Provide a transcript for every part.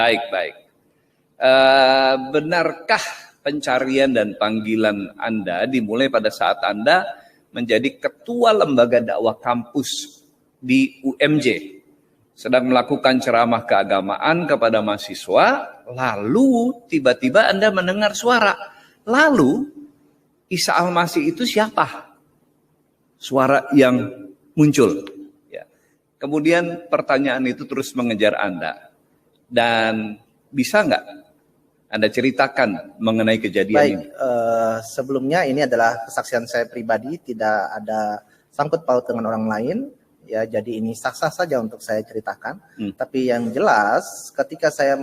Baik. Benarkah pencarian dan panggilan Anda dimulai pada saat Anda menjadi ketua lembaga dakwah kampus di UMJ, sedang melakukan ceramah keagamaan kepada mahasiswa, lalu tiba-tiba Anda mendengar suara, lalu Isa Al-Masih itu siapa? Suara yang muncul. Ya. Kemudian pertanyaan itu terus mengejar Anda. Dan bisa nggak Anda ceritakan mengenai kejadian ini? Sebelumnya ini adalah kesaksian saya pribadi, tidak ada sangkut paut dengan orang lain. Ya, jadi ini sah-sah saja untuk saya ceritakan. Tapi yang jelas, ketika saya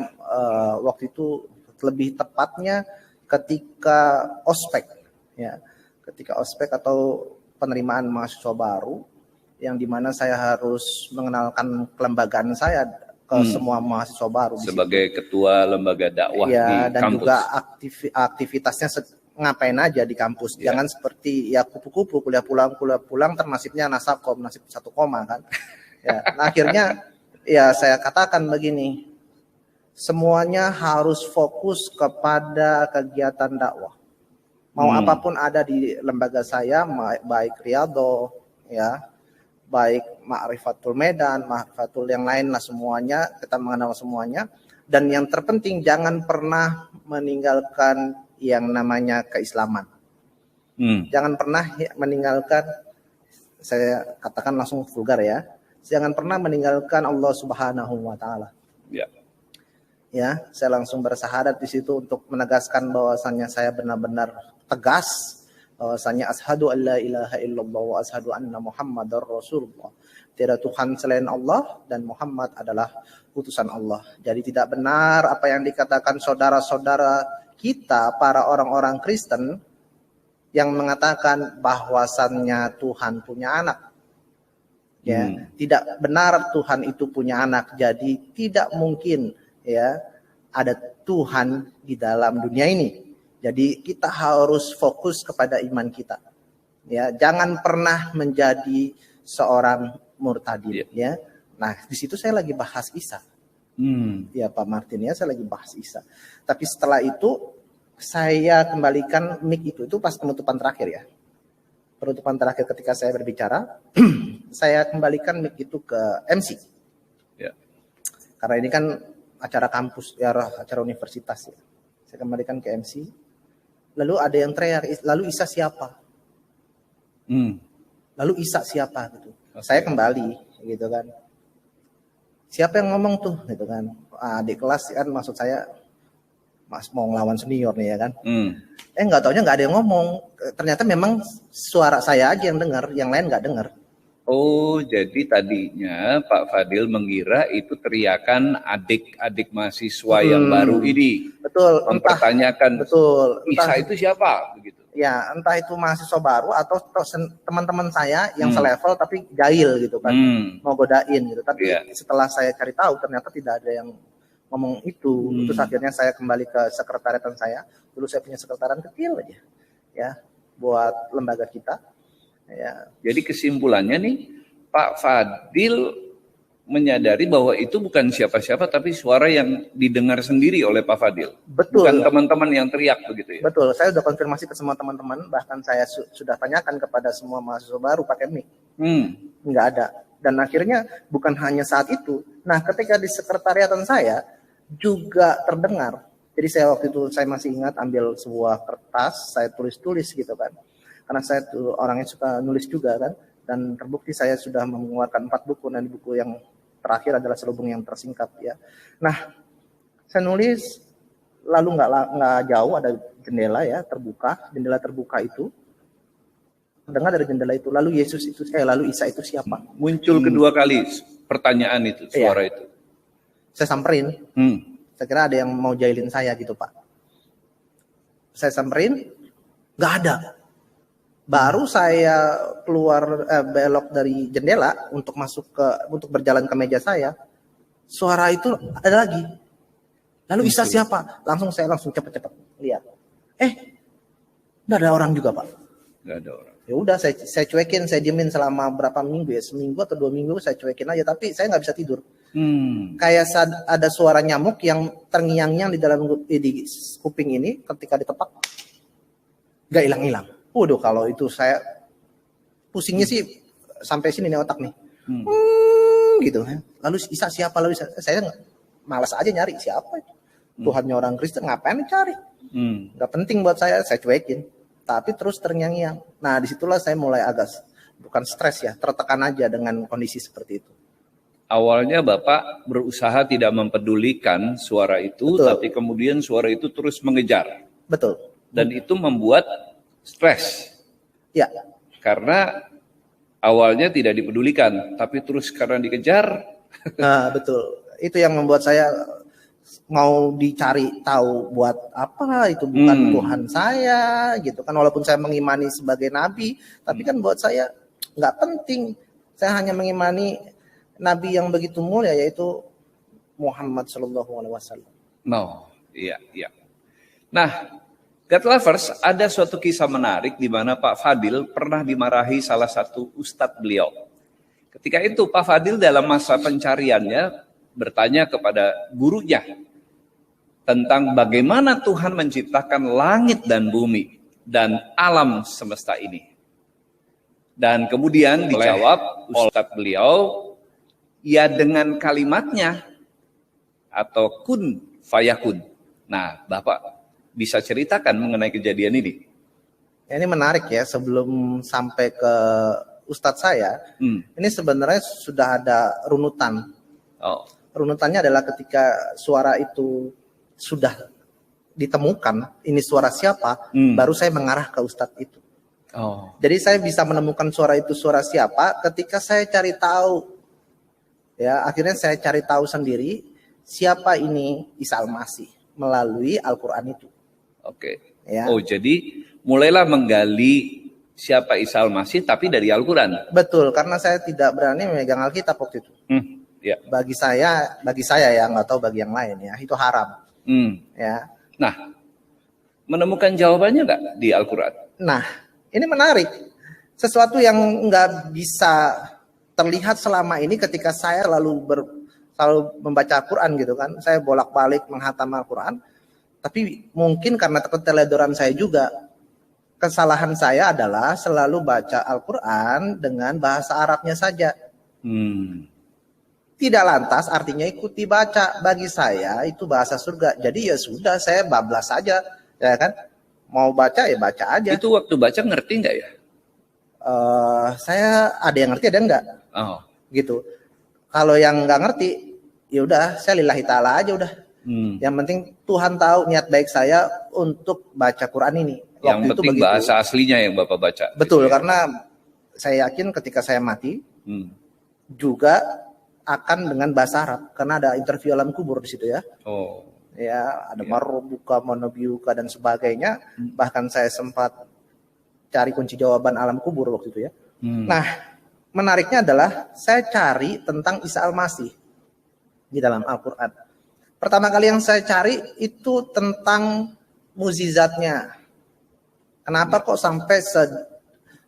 waktu itu, lebih tepatnya ketika ospek, ya, ketika ospek atau penerimaan mahasiswa baru, yang dimana saya harus mengenalkan kelembagaan saya ke semua mahasiswa baru sebagai ketua lembaga dakwah ya, di dan kampus. Juga aktivitasnya ngapain aja di kampus. Ya. Jangan seperti ya kupu-kupu kuliah pulang ternasibnya nasib satu koma kan. Ya, nah akhirnya ya saya katakan begini, semuanya harus fokus kepada kegiatan dakwah. Mau apapun ada di lembaga saya, baik Riyadho, ya, baik Ma'rifatul Medan, Ma'rifatul yang lain lah, semuanya kita mengenal semuanya. Dan yang terpenting jangan pernah meninggalkan yang namanya keislaman. Jangan pernah meninggalkan, saya katakan langsung vulgar ya, jangan pernah meninggalkan Allah Subhanahu wa taala. Ya, saya langsung bersyahadat di situ untuk menegaskan bahwasannya saya benar-benar tegas bahwasanya asyhadu alla ilaha illallah wa asyhadu anna Muhammadar Rasulullah. Tiada Tuhan selain Allah dan Muhammad adalah utusan Allah. Jadi tidak benar apa yang dikatakan saudara-saudara kita para orang-orang Kristen yang mengatakan bahwasannya Tuhan punya anak. Ya, tidak benar Tuhan itu punya anak. Jadi tidak mungkin ya ada Tuhan di dalam dunia ini. Jadi kita harus fokus kepada iman kita. Ya, jangan pernah menjadi seorang murtadin. Ya. Nah, di situ saya lagi bahas Isa. Ya Pak Martin ya, saya lagi bahas Isa. Tapi setelah itu saya kembalikan mic itu pas penutupan terakhir ya. Penutupan terakhir ketika saya berbicara, saya kembalikan mic itu ke MC. Ya. Karena ini kan acara kampus, ya acara universitas ya. Saya kembalikan ke MC. Lalu ada yang teriak, lalu Isa siapa? Lalu Isa siapa gitu. Saya kembali gitu kan. Siapa yang ngomong tuh gitu kan. Adik kelas kan, maksud saya Mas mau ngelawan senior nih ya kan. Enggak taunya enggak ada yang ngomong. Ternyata memang suara saya aja yang dengar, yang lain enggak dengar. Oh, jadi tadinya Pak Fadil mengira itu teriakan adik-adik mahasiswa yang baru ini. Betul. Mempertanyakan, Isa itu siapa? Begitu. Ya, entah itu mahasiswa baru atau teman-teman saya yang selevel tapi jahil gitu kan, mau godain gitu. Tapi setelah saya cari tahu ternyata tidak ada yang ngomong itu. Terus akhirnya saya kembali ke sekretariatan saya. Dulu saya punya sekretariat kecil aja, ya, buat lembaga kita. Ya. Jadi kesimpulannya nih, Pak Fadil menyadari bahwa itu bukan siapa-siapa tapi suara yang didengar sendiri oleh Pak Fadil. Betul. Bukan teman-teman yang teriak begitu ya. Betul. Saya sudah konfirmasi ke semua teman-teman, bahkan saya sudah tanyakan kepada semua mahasiswa baru pakai mic. Enggak ada. Dan akhirnya bukan hanya saat itu. Nah, ketika di sekretariatan saya juga terdengar. Jadi saya waktu itu saya masih ingat ambil sebuah kertas, saya tulis-tulis gitu kan. Karena saya tuh orangnya suka nulis juga kan, dan terbukti saya sudah mengeluarkan 4 buku, dan buku yang terakhir adalah Selubung yang Tersingkap ya. Nah, saya nulis, lalu nggak jauh ada jendela ya terbuka, jendela terbuka itu, dengar dari jendela itu, lalu lalu Isa itu siapa? Muncul kedua kali pertanyaan itu, suara itu. Saya samperin, saya kira ada yang mau jahilin saya gitu Pak. Saya samperin, nggak ada. Baru saya keluar belok dari jendela untuk untuk berjalan ke meja saya, suara itu ada lagi. Lalu Isa siapa? Saya langsung cepet-cepet lihat. Nggak ada orang juga Pak. Nggak ada orang. Ya udah saya cuekin, saya diemin selama berapa minggu ya, seminggu atau 2 minggu saya cuekin aja. Tapi saya nggak bisa tidur. Kayak ada suara nyamuk yang terngiang-ngiang di dalam di kuping ini ketika ditepak, gak hilang-hilang. Waduh, kalau itu saya pusingnya sih sampai sini nih otak nih. Gitu. Lalu Isa siapa? Lalu saya malas aja nyari siapa itu. Tuhannya orang Kristen, ngapain cari? Gak penting buat saya cuekin. Tapi terus terngiang-ngiang. Nah, disitulah saya mulai agak, bukan stres ya, tertekan aja dengan kondisi seperti itu. Awalnya Bapak berusaha tidak mempedulikan suara itu, Betul. tapi kemudian suara itu terus mengejar. Betul. Dan itu membuat stres. Ya. Karena awalnya tidak dipedulikan, tapi terus karena dikejar. Nah, betul. Itu yang membuat saya mau dicari tahu buat apa, itu bukan Tuhan saya gitu kan. Walaupun saya mengimani sebagai nabi, tapi kan buat saya nggak penting. Saya hanya mengimani nabi yang begitu mulia, yaitu Muhammad Shallallahu Alaihi Wasallam. No, iya. Nah, God Lovers, ada suatu kisah menarik di mana Pak Fadil pernah dimarahi salah satu ustadz beliau. Ketika itu Pak Fadil dalam masa pencariannya bertanya kepada gurunya tentang bagaimana Tuhan menciptakan langit dan bumi dan alam semesta ini. Dan kemudian dijawab ustadz beliau, ya dengan kalimatnya atau kun fayakun. Nah, Bapak bisa ceritakan mengenai kejadian ini? Ini menarik ya, sebelum sampai ke ustadz saya, ini sebenarnya sudah ada runutan. Runutannya adalah ketika suara itu sudah ditemukan, ini suara siapa, baru saya mengarah ke ustadz itu. Jadi saya bisa menemukan suara itu suara siapa ketika saya cari tahu. Ya, akhirnya saya cari tahu sendiri siapa ini Isa Al-Masih melalui Al-Quran itu. Oke. Ya. Oh, jadi mulailah menggali siapa Isa Al-Masih tapi dari Al-Quran. Betul, karena saya tidak berani memegang Alkitab waktu itu. Ya. Bagi saya ya, nggak tahu bagi yang lain ya, itu haram. Ya. Nah, menemukan jawabannya nggak di Al-Quran? Nah, ini menarik. Sesuatu yang nggak bisa terlihat selama ini ketika saya selalu membaca Al-Quran gitu kan. Saya bolak-balik menghatam Al-Quran. Tapi mungkin karena keteledoran saya juga, kesalahan saya adalah selalu baca Al-Quran dengan bahasa Arabnya saja. Tidak lantas artinya ikuti baca. Bagi saya itu bahasa surga. Jadi ya sudah, saya bablas saja, ya kan. Mau baca ya baca aja. Itu waktu baca ngerti nggak ya? Saya ada yang ngerti, ada yang enggak. Gitu. Kalau yang nggak ngerti, ya udah saya lillahi ta'ala aja udah. Yang penting Tuhan tahu niat baik saya untuk baca Quran ini. Yang penting itu bahasa aslinya yang Bapak baca. Betul, gitu ya? Karena saya yakin ketika saya mati juga akan dengan bahasa Arab, karena ada interview alam kubur di situ ya. Ya, ada marbuka, manabiuka dan sebagainya. Bahkan saya sempat cari kunci jawaban alam kubur waktu itu ya. Nah, menariknya adalah saya cari tentang Isa Al-Masih di dalam Al-Quran. Pertama kali yang saya cari itu tentang mukjizatnya. Kenapa kok sampai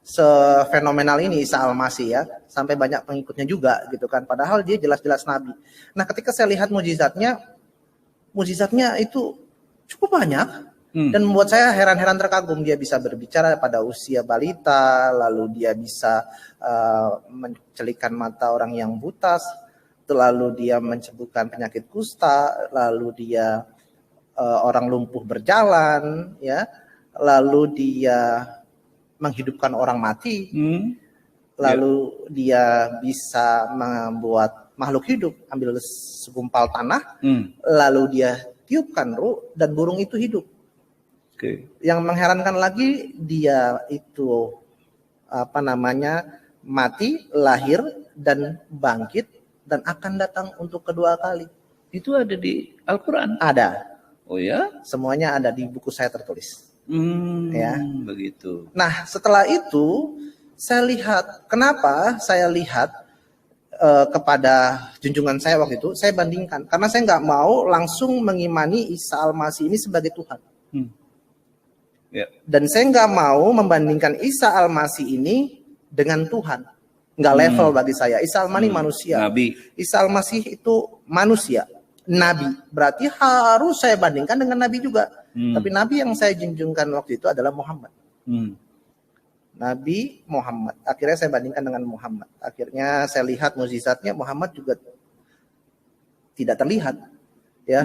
sefenomenal ini Isa Al-Masih ya, sampai banyak pengikutnya juga gitu kan. Padahal dia jelas-jelas nabi. Nah, ketika saya lihat mukjizatnya itu cukup banyak. Dan membuat saya heran-heran terkagum. Dia bisa berbicara pada usia balita, lalu dia bisa mencelikan mata orang yang buta, lalu dia mencembuhkan penyakit kusta, lalu dia orang lumpuh berjalan, ya, lalu dia menghidupkan orang mati, lalu dia bisa membuat makhluk hidup, ambil segumpal tanah, lalu dia tiupkan ruh dan burung itu hidup. Yang mengherankan lagi, dia itu mati, lahir dan bangkit dan akan datang untuk kedua kali. Itu ada di Al-Quran? Ada. Oh ya? Semuanya ada di buku saya tertulis. Ya. Begitu. Nah, setelah itu saya lihat, kenapa saya lihat kepada junjungan saya waktu itu, saya bandingkan. Karena saya nggak mau langsung mengimani Isa Al-Masih ini sebagai Tuhan. Dan saya nggak mau membandingkan Isa Al-Masih ini dengan Tuhan. nggak level bagi saya. Isa Al-Masih manusia. Nabi. Isa Al-Masih itu manusia, nabi. Berarti harus saya bandingkan dengan nabi juga. Tapi nabi yang saya junjungkan waktu itu adalah Muhammad. Nabi Muhammad. Akhirnya saya bandingkan dengan Muhammad. Akhirnya saya lihat mukjizatnya Muhammad juga tidak terlihat. Ya.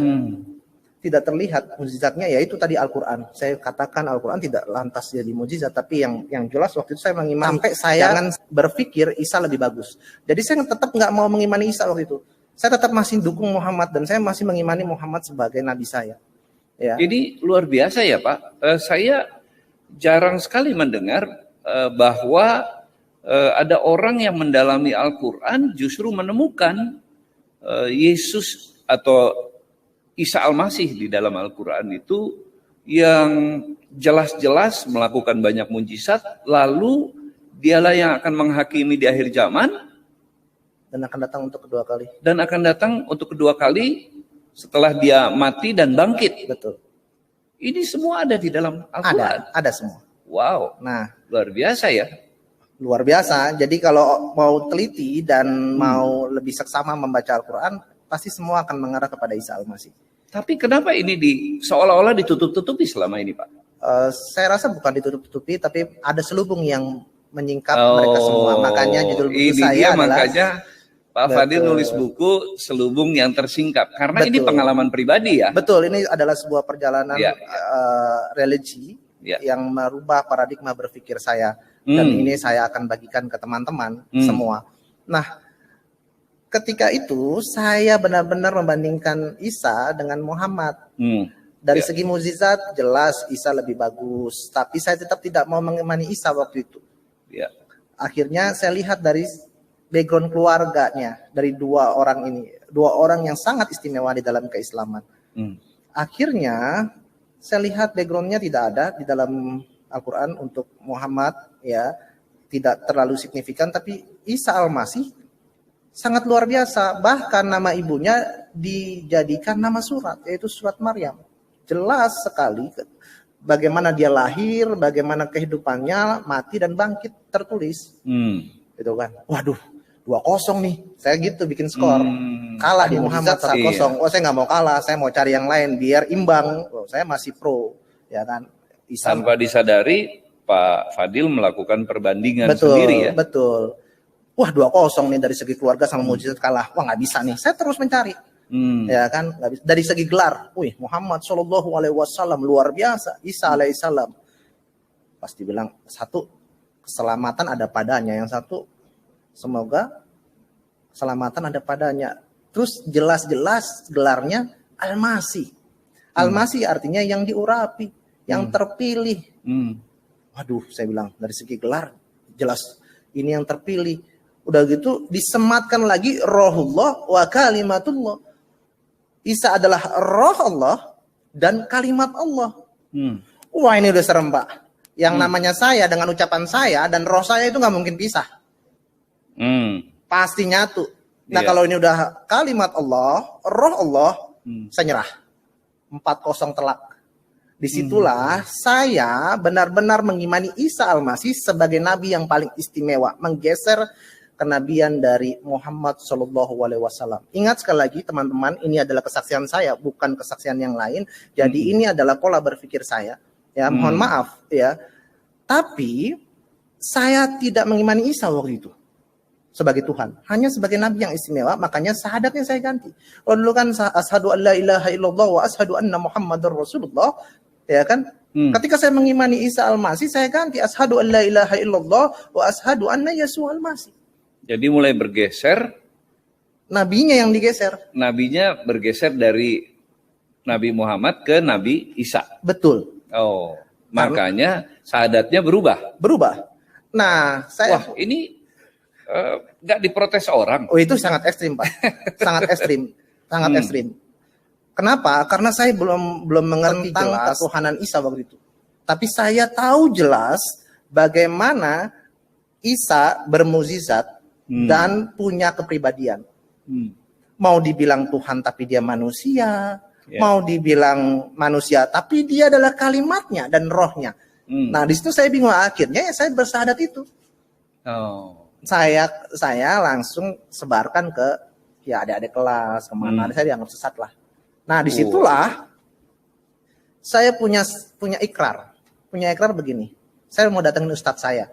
Tidak terlihat mukjizatnya, yaitu tadi Al-Quran. Saya katakan Al-Quran tidak lantas jadi mukjizat, tapi yang jelas waktu itu saya mengimani. Sampai saya jangan berpikir Isa lebih bagus. Jadi saya tetap nggak mau mengimani Isa waktu itu. Saya tetap masih dukung Muhammad dan saya masih mengimani Muhammad sebagai nabi saya. Ya. Jadi luar biasa ya Pak. Saya jarang sekali mendengar bahwa ada orang yang mendalami Al-Quran justru menemukan Yesus atau Isa Al-Masih di dalam Al-Quran itu yang jelas-jelas melakukan banyak mujizat, lalu dialah yang akan menghakimi di akhir zaman dan akan datang untuk kedua kali. Dan akan datang untuk kedua kali setelah dia mati dan bangkit. Betul. Ini semua ada di dalam Al-Quran. Ada semua. Wow. Nah, luar biasa ya. Luar biasa. Jadi kalau mau teliti dan mau lebih seksama membaca Al-Quran, pasti semua akan mengarah kepada Isa Al-Masih. Tapi kenapa ini seolah-olah ditutup-tutupi selama ini, Pak? Saya rasa bukan ditutup-tutupi, tapi ada selubung yang menyingkap mereka semua. Makanya judul buku saya adalah... Makanya Pak Fadil nulis buku Selubung yang Tersingkap. Karena ini pengalaman pribadi ya? Betul, ini adalah sebuah perjalanan religi yang merubah paradigma berpikir saya. Dan ini saya akan bagikan ke teman-teman semua. Nah, ketika itu saya benar-benar membandingkan Isa dengan Muhammad. Dari segi mukjizat jelas Isa lebih bagus, tapi saya tetap tidak mau mengimani Isa waktu itu. Akhirnya saya lihat dari background keluarganya, dari dua orang yang sangat istimewa di dalam keislaman. Akhirnya saya lihat backgroundnya tidak ada di dalam Al-Quran untuk Muhammad, ya tidak terlalu signifikan, tapi Isa Al-Masih sangat luar biasa. Bahkan nama ibunya dijadikan nama surat, yaitu surat Maryam. Jelas sekali bagaimana dia lahir, bagaimana kehidupannya, mati dan bangkit tertulis. Gitu kan. Waduh, 2-0 nih. Saya gitu bikin skor. Kalah di Muhammad 1-0. Oh, saya nggak mau kalah, saya mau cari yang lain biar imbang. Oh, saya masih pro, ya kan. Tanpa disadari Pak Fadil melakukan perbandingan sendiri ya. Betul. Wah 2-0 nih dari segi keluarga sama mukjizat kalah. Wah nggak bisa nih. Saya terus mencari, ya kan. Nggak bisa. Dari segi gelar, Muhammad Shallallahu Alaihi Wasallam luar biasa. Isa Alaihissalam pasti bilang satu keselamatan ada padanya, yang satu semoga keselamatan ada padanya. Terus jelas-jelas gelarnya Al-Masih. Al-Masih artinya yang diurapi, yang terpilih. Waduh, saya bilang dari segi gelar jelas ini yang terpilih. Udah gitu disematkan lagi rohullah wa kalimatullah. Isa adalah roh Allah dan kalimat Allah. Wah ini udah serem Pak. Yang namanya saya dengan ucapan saya dan roh saya itu nggak mungkin pisah. Pasti nyatu. Nah kalau ini udah kalimat Allah, roh Allah, saya nyerah. 4-0 telak. Disitulah saya benar-benar mengimani Isa Al-Masih sebagai nabi yang paling istimewa, menggeser kenabian dari Muhammad Shallallahu Alaihi Wasallam. Ingat sekali lagi teman-teman, ini adalah kesaksian saya, bukan kesaksian yang lain. Jadi ini adalah pola berpikir saya. Ya, mohon maaf ya. Tapi saya tidak mengimani Isa waktu itu sebagai Tuhan, hanya sebagai nabi yang istimewa. Makanya syahadatnya saya ganti. Kalau dulu kan asyhadu an la ilaha illallah wa asyhadu anna Muhammadar Rasulullah, ya kan? Ketika saya mengimani Isa Al-Masih, saya ganti asyhadu an la ilaha illallah wa asyhadu anna Yesus Al-Masih. Jadi mulai bergeser, nabinya yang digeser. Nabinya bergeser dari Nabi Muhammad ke Nabi Isa. Betul. Oh, makanya syahadatnya berubah. Nah, saya ini nggak diprotes orang. Oh, itu sangat ekstrim, Pak. Sangat ekstrim. Kenapa? Karena saya belum mengerti tentang ketuhanan Isa waktu itu. Tapi saya tahu jelas bagaimana Isa bermukjizat dan punya kepribadian. Mau dibilang Tuhan tapi dia manusia, mau dibilang manusia tapi dia adalah kalimatnya dan rohnya. Nah, di situ saya bingung, akhirnya saya bersyahadat itu. saya langsung sebarkan ke ya adik-adik kelas kemana, saya dianggap sesat lah. Nah disitulah saya punya ikrar begini, saya mau datangin ustadz saya.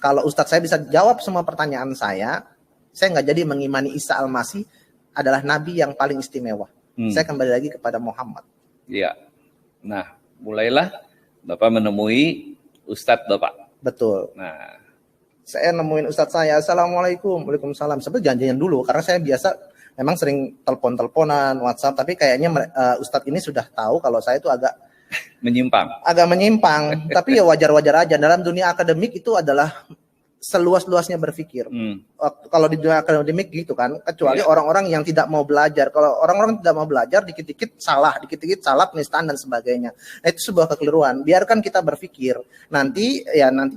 Kalau ustadz saya bisa jawab semua pertanyaan saya nggak jadi mengimani Isa Al-Masih adalah nabi yang paling istimewa. Saya kembali lagi kepada Muhammad. Iya. Nah, mulailah Bapak menemui ustadz Bapak. Betul. Nah, saya nemuin ustadz saya, assalamualaikum, waalaikumsalam. Sebenarnya janjian dulu karena saya biasa memang sering telepon-teleponan, WhatsApp, tapi kayaknya ustadz ini sudah tahu kalau saya itu agak menyimpang. Tapi ya wajar-wajar aja. Dalam dunia akademik itu adalah seluas-luasnya berpikir. Kalau di dunia akademik gitu kan, kecuali orang-orang yang tidak mau belajar. Kalau orang-orang tidak mau belajar, dikit-dikit salah, penistaan dan sebagainya. Nah, itu sebuah kekeliruan. Biarkan kita berpikir. Nanti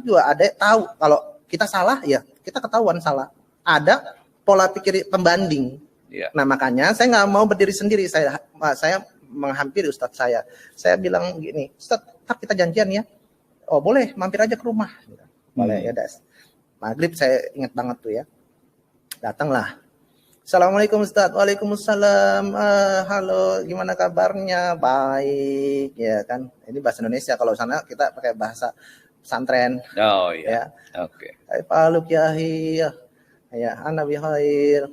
juga ada tahu kalau kita salah, ya kita ketahuan salah. Ada pola pikir pembanding. Nah makanya saya nggak mau berdiri sendiri. Saya menghampiri ustadz saya. Saya bilang gini, Ustadz, ntar kita janjian ya. Oh boleh, mampir aja ke rumah. Boleh ya das. Maghrib saya ingat banget tuh ya. Datanglah. Assalamualaikum Ustadz. Waalaikumsalam. Halo, gimana kabarnya? Baik, ya kan. Ini bahasa Indonesia. Kalau sana kita pakai bahasa pesantren. Oh iya. Ya. Oke. Hai Pak Lukiahi. Ya, ana bi khair.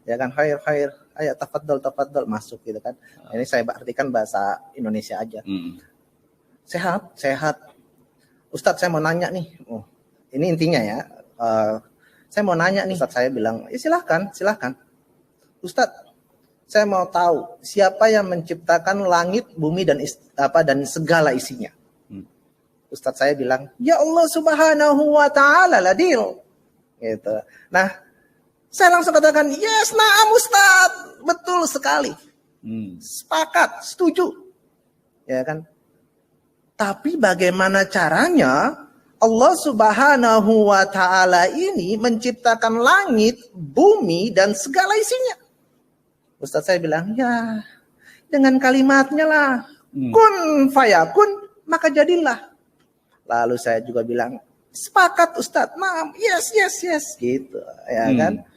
Ya kan khair. Ayo tafadhol masuk gitu kan. Ini saya artikan bahasa Indonesia aja. Sehat. Ustadz saya mau nanya nih. Oh, ini intinya ya. Saya mau nanya nih. Ustadz saya bilang, silahkan. Ustadz, saya mau tahu siapa yang menciptakan langit, bumi dan segala isinya. Ustadz saya bilang, ya Allah Subhanahu wa Ta'ala ladil. Gitu. Nah, saya langsung katakan, yes, na'am Ustadz, betul sekali. Sepakat, setuju. Ya kan? Tapi bagaimana caranya Allah Subhanahu wa Ta'ala ini menciptakan langit, bumi dan segala isinya? Ustadz saya bilang, ya dengan kalimatnya lah. Kun fayakun, maka jadilah. Lalu saya juga bilang, sepakat Ustadz, nah, yes, gitu, ya kan.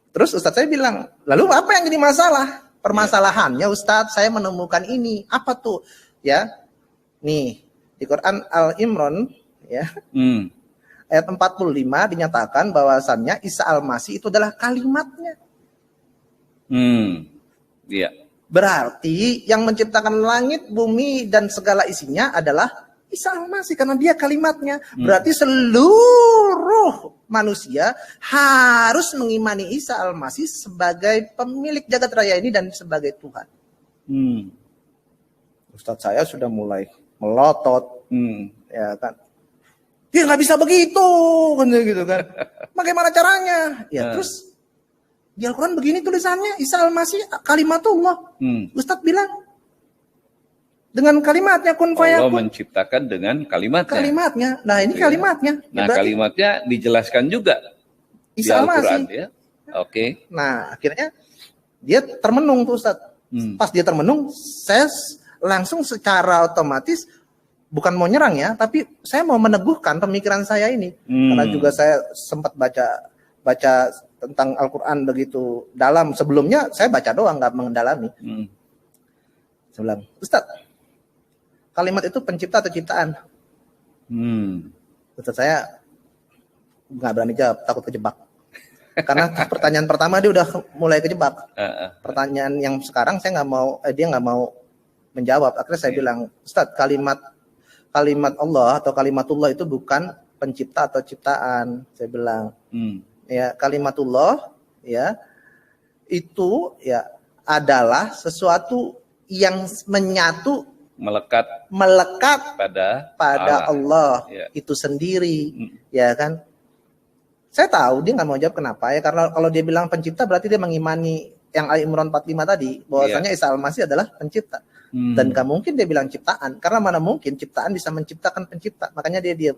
Terus Ustadz saya bilang, lalu apa yang jadi masalah? Permasalahannya Ustadz, saya menemukan ini. Apa tuh? Ya, nih di Quran Al-Imran, ya, ayat 45 dinyatakan bahwasannya Isa Al-Masih itu adalah kalimatnya. Iya. Berarti yang menciptakan langit, bumi dan segala isinya adalah Isa Al-Masih karena dia kalimatnya. Berarti seluruh manusia harus mengimani Isa Al-Masih sebagai pemilik jagat raya ini dan sebagai Tuhan. Ustadz saya sudah mulai melotot, ya kan? Dia nggak bisa begitu, kan gitu kan? Bagaimana caranya? Ya terus di Al-Quran begini tulisannya, Isa Al-Masih kalimatullah. Ustadz bilang dengan kalimatnya kun fayakun. Allah menciptakan dengan kalimatnya. Nah ini kalimatnya. Nah kalimatnya dijelaskan juga Isa Al-Masih. Ya. Oke. Nah akhirnya dia termenung tuh Ustadz. Pas dia termenung, saya langsung secara otomatis bukan mau nyerang ya, tapi saya mau meneguhkan pemikiran saya ini. Karena juga saya sempat baca tentang Al-Quran begitu dalam. Sebelumnya saya baca doang, nggak mendalami. Saya bilang, Ustadz, kalimat itu pencipta atau ciptaan? Ustadz saya nggak berani jawab, takut kejebak. Karena pertanyaan pertama dia udah mulai kejebak. Pertanyaan yang sekarang saya dia nggak mau menjawab. Akhirnya saya bilang, Ustadz, kalimat Allah atau kalimatullah itu bukan pencipta atau ciptaan. Saya bilang, ya kalimatullah ya itu ya adalah sesuatu yang menyatu melekat pada Allah itu sendiri, ya kan? Saya tahu dia nggak mau jawab kenapa ya, karena kalau dia bilang pencipta berarti dia mengimani yang Al-Imran 45 tadi bahwasanya Isa Al-Masih adalah pencipta. Dan gak mungkin dia bilang ciptaan, karena mana mungkin ciptaan bisa menciptakan pencipta, makanya dia diam.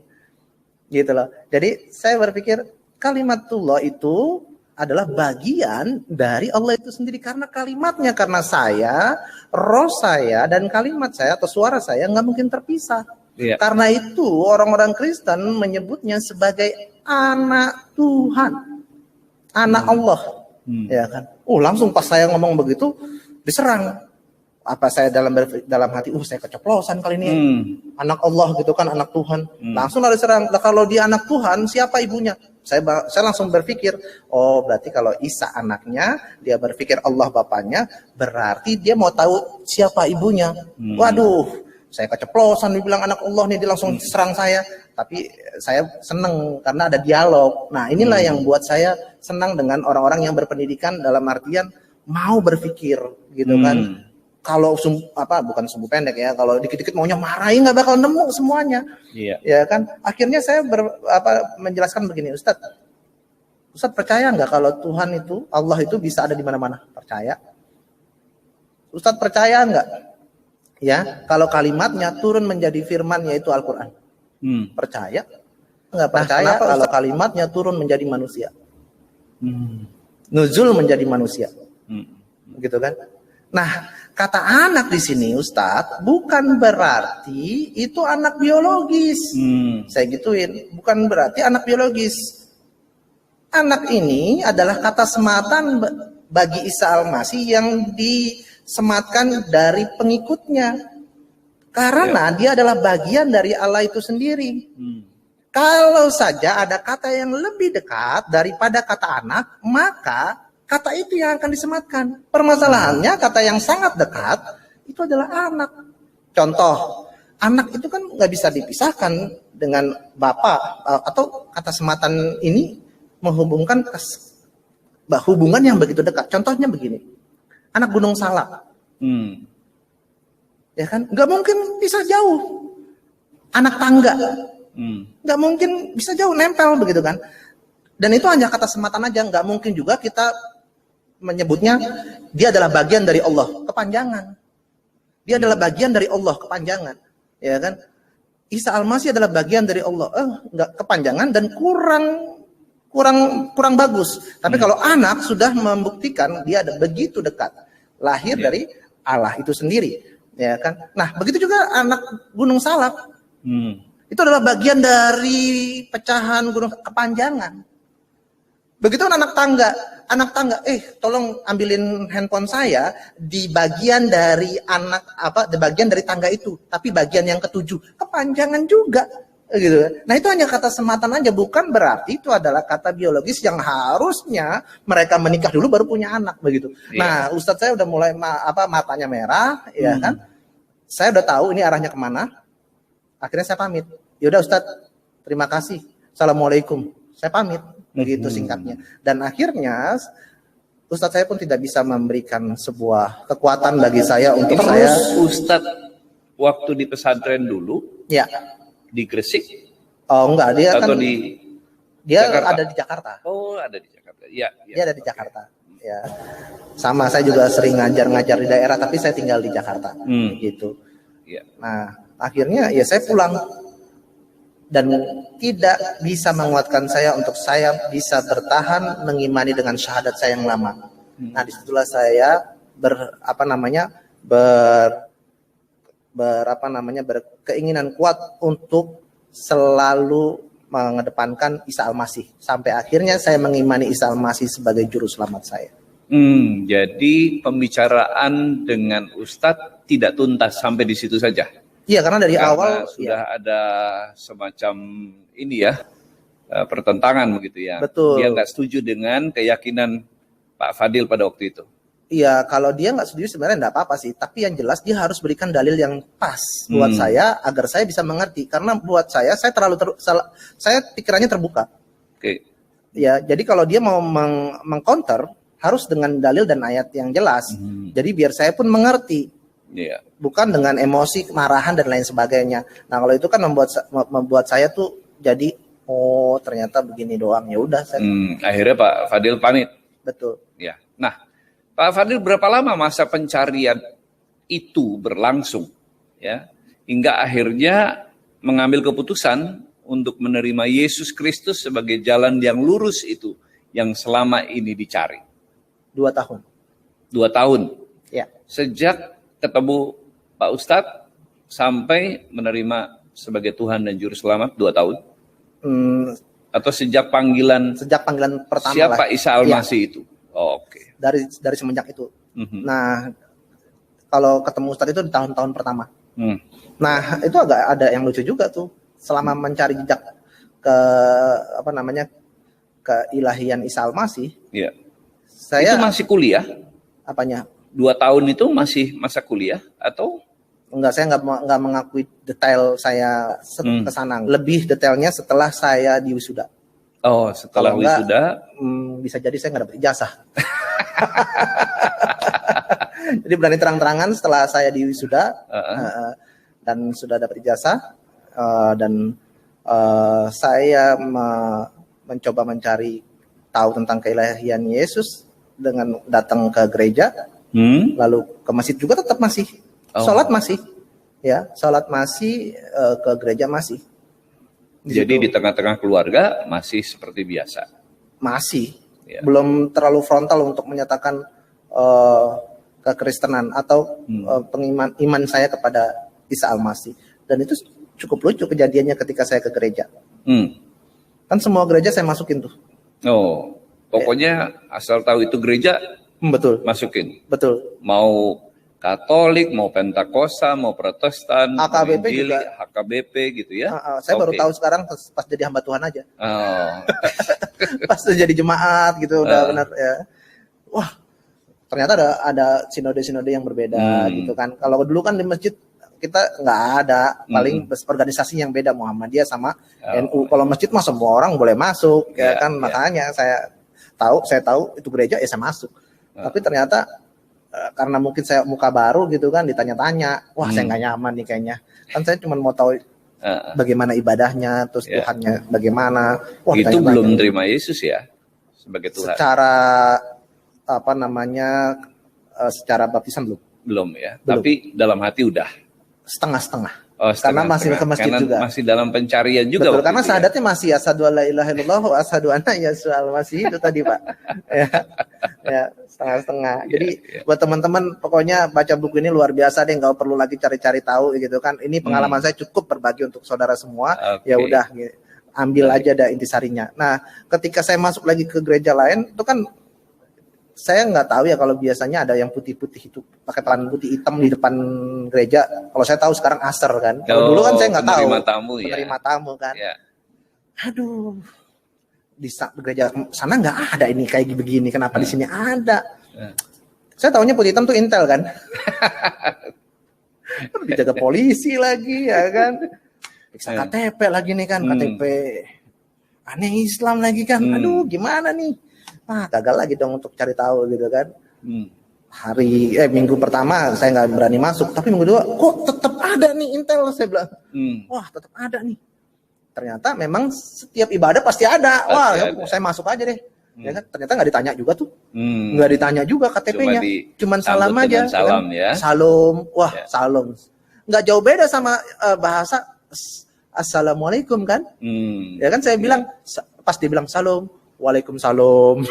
Gitu loh. Jadi saya berpikir kalimatullah itu adalah bagian dari Allah itu sendiri karena kalimatnya, karena saya, roh saya dan kalimat saya atau suara saya nggak mungkin terpisah. Iya. Karena itu orang-orang Kristen menyebutnya sebagai anak Tuhan, anak Allah, ya kan? Langsung pas saya ngomong begitu diserang. Apa saya dalam hati, saya keceplosan kali ini, anak Allah gitu kan, anak Tuhan. Langsung ada serang. Nah, kalau dia anak Tuhan, siapa ibunya? Saya langsung berpikir, oh berarti kalau Isa anaknya, dia berpikir Allah bapaknya, berarti dia mau tahu siapa ibunya. Waduh, saya keceplosan dibilang anak Allah nih, dia langsung serang saya. Tapi saya senang karena ada dialog. Nah, inilah yang buat saya senang dengan orang-orang yang berpendidikan, dalam artian mau berpikir gitu kan. Kalau bukan sumbu pendek ya, kalau dikit-dikit maunya marahin nggak bakal nemu semuanya. Iya. Ya kan? Akhirnya saya menjelaskan begini, Ustadz percaya nggak kalau Tuhan itu, Allah itu bisa ada di mana-mana? Percaya. Ustadz percaya nggak? Ya, kalau kalimatnya turun menjadi firman yaitu Al-Quran. Percaya? Nggak percaya kalau kalimatnya turun menjadi manusia. Nuzul menjadi manusia. Gitu kan? Nah, kata anak di sini Ustadz bukan berarti itu anak biologis. Saya gituin, bukan berarti anak biologis. Anak ini adalah kata sematan bagi Isa Al-Masih yang disematkan dari pengikutnya. Karena dia adalah bagian dari Allah itu sendiri. Kalau saja ada kata yang lebih dekat daripada kata anak, maka kata itu yang akan disematkan. Permasalahannya kata yang sangat dekat itu adalah anak. Contoh, anak itu kan nggak bisa dipisahkan dengan bapak, atau kata sematan ini menghubungkan hubungan yang begitu dekat. Contohnya begini, anak Gunung Salak, ya kan, nggak mungkin bisa jauh. Anak tangga, nggak mungkin bisa jauh, nempel begitu kan. Dan itu hanya kata sematan aja, nggak mungkin juga kita menyebutnya dia adalah bagian dari Allah, kepanjangan. Dia adalah bagian dari Allah, kepanjangan, ya kan? Isa Al-Masih adalah bagian dari Allah, enggak kepanjangan dan kurang bagus. Tapi kalau anak sudah membuktikan dia ada begitu dekat, lahir dari Allah itu sendiri, ya kan? Nah, begitu juga anak Gunung Salak. Itu adalah bagian dari pecahan gunung kepanjangan. Begitu anak tangga, tolong ambilin handphone saya di bagian dari di bagian dari tangga itu, tapi bagian yang ketujuh, kepanjangan juga, gitu. Nah, itu hanya kata sematan aja, bukan berarti itu adalah kata biologis yang harusnya mereka menikah dulu baru punya anak, begitu. Nah, Ustadz saya udah mulai matanya merah, ya kan? Saya udah tahu ini arahnya kemana. Akhirnya saya pamit. Yaudah Ustadz, terima kasih. Assalamualaikum. Saya pamit. Begitu singkatnya. Dan akhirnya Ustadz saya pun tidak bisa memberikan sebuah kekuatan bagi saya untuk saya. Ustadz waktu di pesantren dulu, ya, di Gresik. Oh enggak, dia atau kan dia Jakarta. Ada di Jakarta. Oh, ada di Jakarta. Ya. Dia ada di Jakarta. Ya. Sama, saya juga sering ngajar di daerah, tapi saya tinggal di Jakarta. Gitu. Ya. Nah, akhirnya ya saya pulang. Dan tidak bisa menguatkan saya untuk saya bisa bertahan mengimani dengan syahadat saya yang lama. Nah, disitulah saya berkeinginan kuat untuk selalu mengedepankan Isa Al-Masih. Sampai akhirnya saya mengimani Isa Al-Masih sebagai juru selamat saya. Jadi pembicaraan dengan Ustadz tidak tuntas sampai di situ saja. Iya, karena dari awal sudah ada semacam ini ya, pertentangan begitu ya. Betul. Dia nggak setuju dengan keyakinan Pak Fadil pada waktu itu. Iya, kalau dia nggak setuju sebenarnya nggak apa-apa sih. Tapi yang jelas dia harus berikan dalil yang pas buat saya agar saya bisa mengerti. Karena buat saya saya pikirannya terbuka. Oke. Ya, jadi kalau dia mau mengcounter harus dengan dalil dan ayat yang jelas. Jadi biar saya pun mengerti. Yeah. Bukan dengan emosi, kemarahan dan lain sebagainya. Nah, kalau itu kan membuat saya tuh jadi ternyata begini doang. Ya udah saya. Akhirnya Pak Fadil pamit. Betul. Ya. Nah, Pak Fadil berapa lama masa pencarian itu berlangsung ya hingga akhirnya mengambil keputusan untuk menerima Yesus Kristus sebagai jalan yang lurus itu yang selama ini dicari? 2 tahun. 2 tahun. Ya. Sejak ketemu Pak Ustadz sampai menerima sebagai Tuhan dan Juru Selamat 2 tahun? Hmm, Atau sejak panggilan pertama siapa lah. Isa Al-Masih itu? Oh, oke. Dari semenjak itu. Mhm. Nah, kalau ketemu Ustadz itu di tahun-tahun pertama. Hmm. Nah, itu agak ada yang lucu juga tuh. Selama mencari jejak ke keilahian Isa Al-Masih, Ya. saya Itu masih kuliah? apanya? 2 tahun itu masih masa kuliah atau? Enggak, saya nggak mengakui detail saya ke sana. Lebih detailnya setelah saya di wisuda. Oh, setelah Kalau enggak, wisuda? Bisa jadi saya nggak dapat ijazah. Jadi berani terang-terangan setelah saya di wisuda dan sudah dapat ijazah dan saya mencoba mencari tahu tentang keilahian Yesus dengan datang ke gereja, lalu ke masjid juga tetap masih, sholat masih, ya sholat masih, ke gereja masih. Jadi di tengah-tengah keluarga masih seperti biasa? Masih, Ya. belum terlalu frontal untuk menyatakan kekristenan atau iman saya kepada Isa Al-Masih. Dan itu cukup lucu kejadiannya ketika saya ke gereja. Kan semua gereja saya masukin tuh. Oh, pokoknya asal tahu itu gereja, Betul. masukin. Betul. Mau Katolik, mau Pentakosta, mau Protestan, HKBP mau Injili, juga. HKBP gitu ya. Saya baru Oke. tahu sekarang pas jadi hamba Tuhan aja. Oh. Pas jadi jemaat gitu udah benar ya. Wah, ternyata ada sinode-sinode yang berbeda gitu kan. Kalau dulu kan di masjid kita nggak ada, paling organisasi yang beda, Muhammadiyah sama NU. Kalau masjid mah semua orang boleh masuk ya kan. Makanya saya tahu itu gereja ya saya masuk. Tapi ternyata karena mungkin saya muka baru gitu kan, ditanya-tanya, wah saya nggak nyaman nih kayaknya. Kan saya cuma mau tahu bagaimana ibadahnya, terus Tuhannya bagaimana. Wah, Itu tanya-tanya. belum terima Yesus ya sebagai Tuhan. Secara secara baptisan Belum ya. Belum. Tapi dalam hati udah. setengah-setengah. Oh, Karena masih ke masjid karena juga. masih dalam pencarian juga. Betul, waktu karena itu ya. syahadatnya masih asyhadu alla ilaha illallah wa asyhadu anna Yesus al-Masih itu tadi, Pak. ya, setengah-setengah. Jadi buat teman-teman pokoknya baca buku ini luar biasa deh, nggak perlu lagi cari-cari tahu gitu kan. Ini pengalaman saya cukup berbagi untuk saudara semua. Ya udah, ambil aja ada intisarinya. Nah, ketika saya masuk lagi ke gereja lain, itu kan saya nggak tahu ya kalau biasanya ada yang putih-putih itu pakai celana putih hitam di depan gereja. Kalau saya tahu sekarang aser kan. Kalau dulu kan saya nggak tahu. Menerima tamu kan. Ya. Aduh, di gereja sana nggak ada ini kayak begini. Kenapa di sini ada? Saya tahunya putih hitam tuh Intel kan. Dijaga polisi lagi ya kan. Periksa KTP lagi nih kan, KTP aneh Islam lagi kan. Aduh, gimana nih? Gagal lagi dong untuk cari tahu gitu kan. Minggu pertama saya nggak berani masuk, tapi minggu kedua kok tetap ada nih Intel, saya bilang. Wah, tetap ada nih. Ternyata memang setiap ibadah pasti ada. Saya masuk aja deh. Ya kan? Ternyata nggak ditanya juga tuh. Nggak ditanya juga KTP-nya. Cuman salam aja. Salam kan? Ya. Salam. Wah, salam. Nggak jauh beda sama bahasa assalamualaikum kan. Ya kan saya bilang, pas dia bilang salam, waalaikumsalam.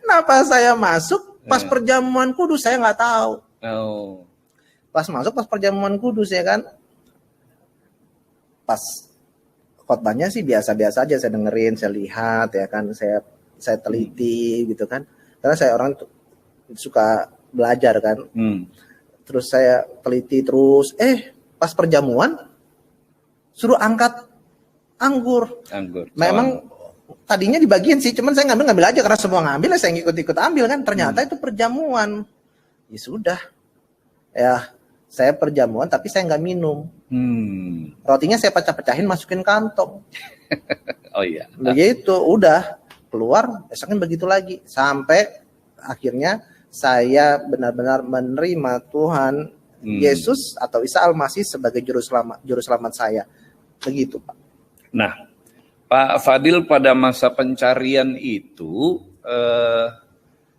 Kenapa saya masuk pas perjamuan kudus saya nggak tahu. Pas masuk pas perjamuan kudus ya kan. Pas khotbahnya sih biasa-biasa aja, saya dengerin, saya lihat ya kan, saya teliti gitu kan. Karena saya orang suka belajar kan. Terus saya teliti terus, pas perjamuan suruh angkat anggur. Memang tadinya dibagiin sih, cuman saya ngambil aja karena semua ngambil, saya ikut ambil kan. Ternyata itu perjamuan. Ya sudah. Ya, saya perjamuan tapi saya nggak minum. Rotinya saya pecah-pecahin, masukin kantong. Oh iya. Begitu, udah keluar, besoknya begitu lagi. Sampai akhirnya saya benar-benar menerima Tuhan Yesus atau Isa Al-Masih sebagai juru selamat saya. Begitu, Pak. Nah, Pak Fadil, pada masa pencarian itu,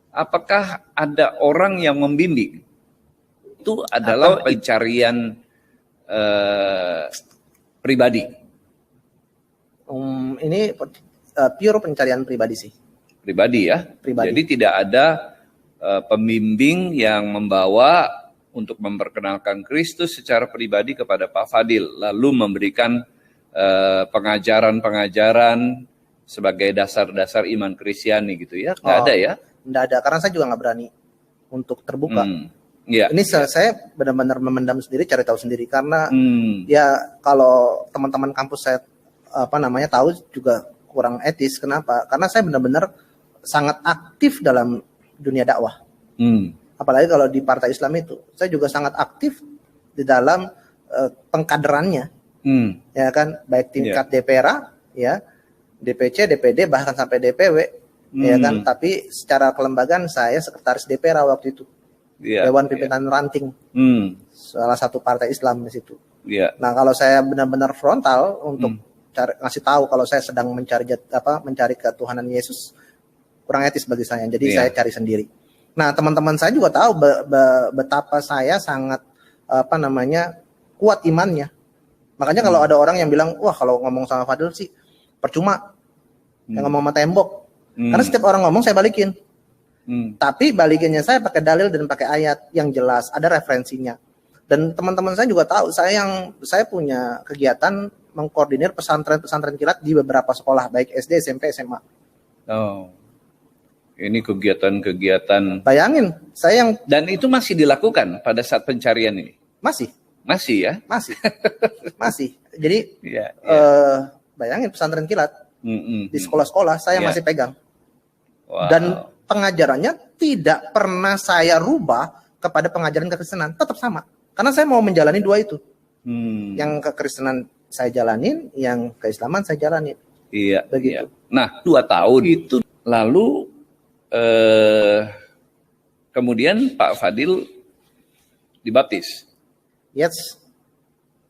apakah ada orang yang membimbing? Itu adalah pencarian pribadi. Ini pure pencarian pribadi sih. Pribadi ya. Pribadi. Jadi tidak ada pembimbing yang membawa untuk memperkenalkan Kristus secara pribadi kepada Pak Fadil, lalu memberikan pengajaran-pengajaran sebagai dasar-dasar iman Kristiani gitu ya? Nggak ada ya? Nggak ada, karena saya juga nggak berani untuk terbuka. Ya, Ini saya benar-benar memendam sendiri, cari tahu sendiri, karena ya kalau teman-teman kampus saya tahu juga kurang etis. Kenapa? Karena saya benar-benar sangat aktif dalam dunia dakwah. Apalagi kalau di Partai Islam itu, saya juga sangat aktif di dalam pengkaderannya, ya kan, baik tingkat DPRA, ya, DPC, DPD, bahkan sampai DPW, ya kan. Tapi secara kelembagaan saya sekretaris DPRA waktu itu, Dewan Pimpinan Ranting, salah satu partai Islam di situ. Nah, kalau saya benar-benar frontal untuk ngasih tahu kalau saya sedang mencari ketuhanan Yesus, kurang etis bagi saya. Jadi saya cari sendiri. Nah, teman-teman saya juga tahu betapa saya sangat kuat imannya. Makanya kalau ada orang yang bilang, wah kalau ngomong sama Fadil sih percuma, yang ngomong sama tembok. Karena setiap orang ngomong saya balikin. Tapi balikinnya saya pakai dalil dan pakai ayat yang jelas, ada referensinya. Dan teman-teman saya juga tahu saya punya kegiatan mengkoordinir pesantren-pesantren kilat di beberapa sekolah, baik SD, SMP, SMA. Oh. Ini kegiatan-kegiatan. Bayangin, dan itu masih dilakukan pada saat pencarian ini. Masih ya? Masih. Jadi bayangin pesantren kilat di sekolah-sekolah saya masih pegang. Wow. Dan pengajarannya tidak pernah saya rubah kepada pengajaran kekristenan, tetap sama. Karena saya mau menjalani dua itu. Yang kekristenan saya jalanin, yang keislaman saya jalanin. Iya. Begitu. Iya. Nah, 2 tahun itu lalu kemudian Pak Fadil dibaptis. Yes.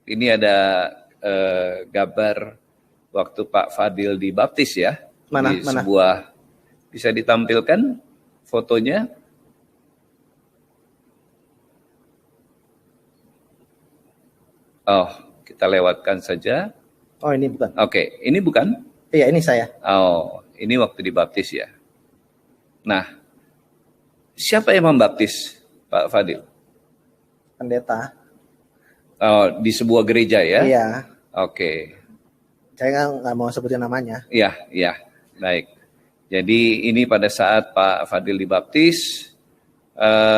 Ini ada gambar waktu Pak Fadil dibaptis ya. Mana? Sebuah, bisa ditampilkan fotonya. Oh, kita lewatkan saja. Oh, ini bukan. Oke, ini bukan? Iya, ini saya. Oh, ini waktu dibaptis ya. Nah, siapa yang membaptis Pak Fadil? Pendeta. Oh, di sebuah gereja ya? Iya. Oke. Saya nggak mau sebutin namanya. Iya, baik. Jadi ini pada saat Pak Fadil dibaptis,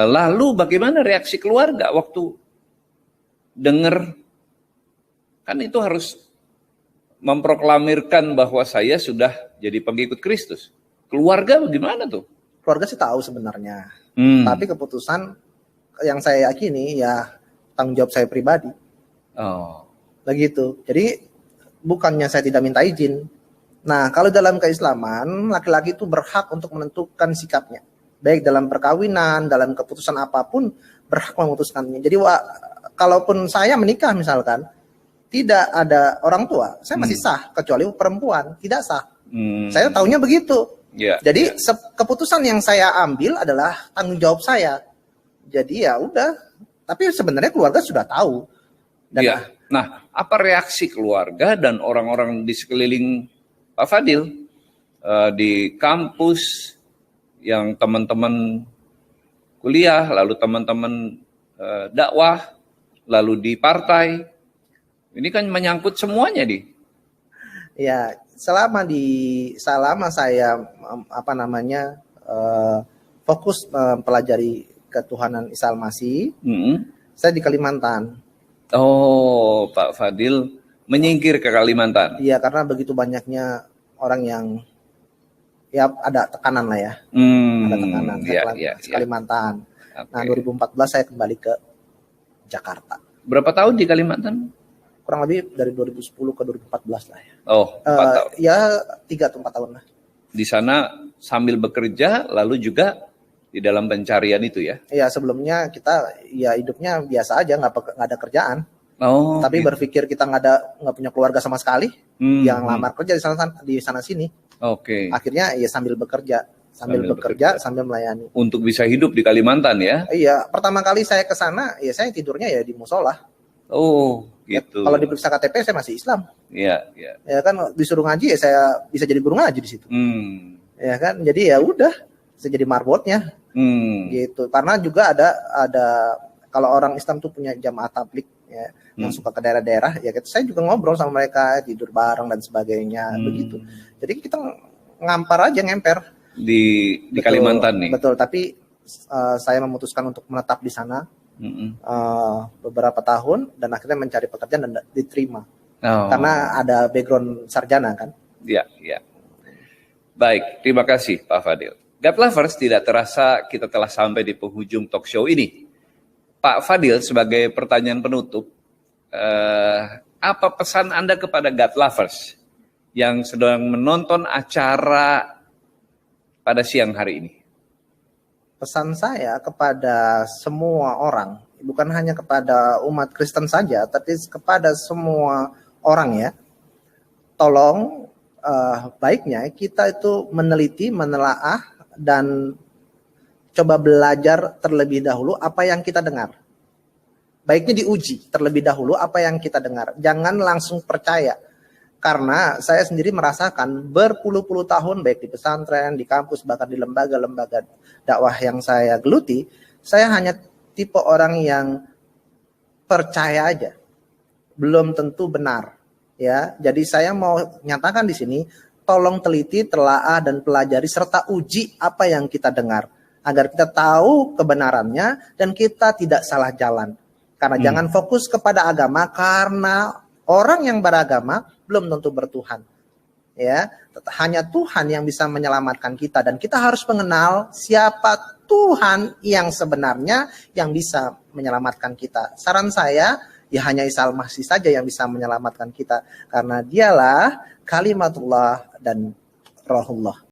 lalu bagaimana reaksi keluarga waktu dengar? Kan itu harus memproklamirkan bahwa saya sudah jadi pengikut Kristus. Keluarga bagaimana tuh? Keluarga sih tahu sebenarnya. Tapi keputusan yang saya yakini ya tanggung jawab saya pribadi. Oh. Begitu. Jadi bukannya saya tidak minta izin. Nah, kalau dalam keislaman, laki-laki itu berhak untuk menentukan sikapnya. Baik dalam perkawinan, dalam keputusan apapun, berhak memutuskannya. Jadi kalaupun saya menikah misalkan, tidak ada orang tua, saya masih sah. Kecuali perempuan, tidak sah. Saya tahunya begitu. Jadi keputusan yang saya ambil adalah tanggung jawab saya. Jadi ya udah. Tapi sebenarnya keluarga sudah tahu. Dan Nah, apa reaksi keluarga dan orang-orang di sekeliling Pak Fadil di kampus yang teman-teman kuliah, lalu teman-teman dakwah, lalu di partai? Ini kan menyangkut semuanya Ya, selama saya fokus mempelajari ketuhanan Isa Al-Masih, saya di Kalimantan. Oh, Pak Fadil menyingkir ke Kalimantan. Iya, karena begitu banyaknya orang yang ya ada tekanan lah ya. Ada tekanan ke Kalimantan. Okay. Nah, 2014 saya kembali ke Jakarta. Berapa tahun di Kalimantan? Kurang lebih dari 2010 ke 2014 lah ya. Oh, 4 tahun. Ya 3 atau 4 tahun lah. Di sana sambil bekerja, lalu juga di dalam pencarian itu ya? Iya, sebelumnya kita ya hidupnya biasa aja, nggak ada kerjaan. Oh, tapi gitu. Berpikir kita nggak punya keluarga sama sekali, yang lamar kerja di sana sini. Oke. Akhirnya ya sambil bekerja, sambil melayani. Untuk bisa hidup di Kalimantan ya? Iya, pertama kali saya ke sana, ya saya tidurnya ya di musola. Oh, gitu. Kalau diperiksa KTP saya masih Islam. Iya. Ya kan disuruh ngaji ya saya bisa jadi guru ngaji di situ. Ya kan, jadi ya udah, saya jadi marbotnya. Gitu. Karena juga ada Kalau orang Islam tuh punya jamaah tablik ya, yang suka ke daerah-daerah, ya saya juga ngobrol sama mereka, tidur bareng dan sebagainya begitu. Jadi kita ngampar aja, ngemper di Betul, Kalimantan nih. Betul, tapi saya memutuskan untuk menetap di sana beberapa tahun dan akhirnya mencari pekerjaan dan diterima. Karena ada background sarjana kan. Ya, ya. Baik, terima kasih Pak Fadil. God Lovers, tidak terasa kita telah sampai di penghujung talk show ini. Pak Fadil, sebagai pertanyaan penutup, apa pesan Anda kepada God Lovers yang sedang menonton acara pada siang hari ini? Pesan saya kepada semua orang, bukan hanya kepada umat Kristen saja, tapi kepada semua orang ya, tolong baiknya kita itu meneliti, menelaah, dan coba belajar terlebih dahulu apa yang kita dengar. Baiknya diuji terlebih dahulu apa yang kita dengar. Jangan langsung percaya. Karena saya sendiri merasakan berpuluh-puluh tahun baik di pesantren, di kampus, bahkan di lembaga-lembaga dakwah yang saya geluti, saya hanya tipe orang yang percaya aja. Belum tentu benar. Ya, jadi saya mau nyatakan di sini, tolong teliti, telaah, dan pelajari serta uji apa yang kita dengar agar kita tahu kebenarannya dan kita tidak salah jalan. Karena jangan fokus kepada agama, karena orang yang beragama belum tentu bertuhan. Ya, hanya Tuhan yang bisa menyelamatkan kita dan kita harus mengenal siapa Tuhan yang sebenarnya yang bisa menyelamatkan kita. Saran saya, ya hanya Isa Al-Masih saja yang bisa menyelamatkan kita, karena dialah kalimatullah dan rohullah.